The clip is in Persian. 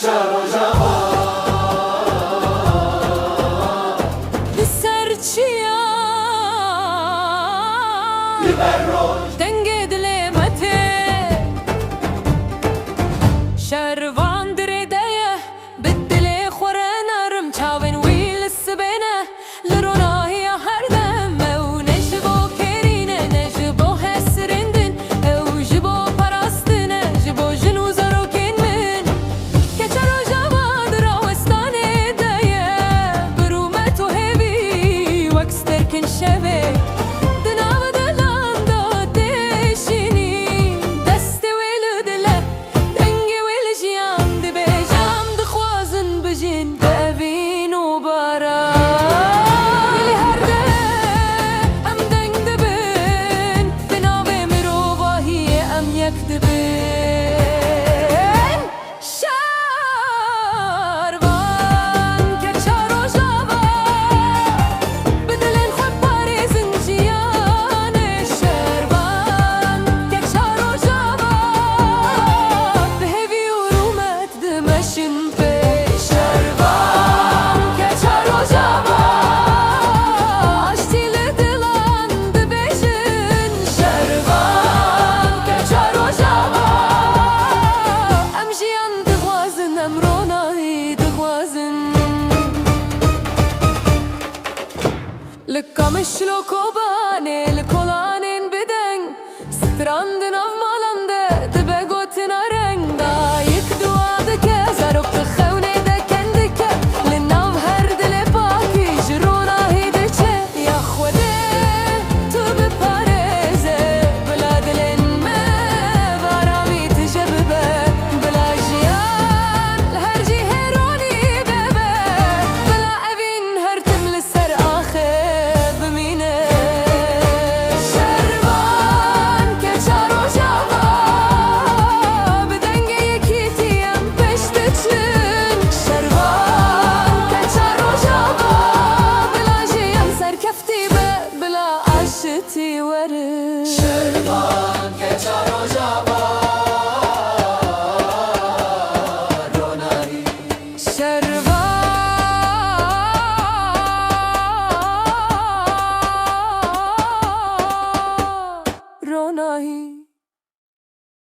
keçer ocağıma. Serçiya Liberoj denge dilemete şervan diredeye biddile خوره çavin ویل السبنه لرونا هي هردم او نجبو کرینه نجبو هسرندن او جبو پرستنه جبو جنو زروکن من keçer ocağıma دراوستانه دایه برومت و هبی وکسترکن شبه دناو دلان دادشینی دست ویل دله دنگ ویل جیان دبیجم دخوازن بجین دابین و بارا ویلی هرده ام دنگ دبن دناو مروباهی ام یک دبن شاروان keçer ocağıma بدلن خود پاریزن جیانه شاروان keçer ocağıma بهوی و رومت دمشن پیش شاروان keçer ocağıma aştiyle dilan dبیجن شاروان keçer ocağıma ام جیان دخوازن ام رونایی دخوازن لکامش لو کوبانه لکولانین بدن ستراندن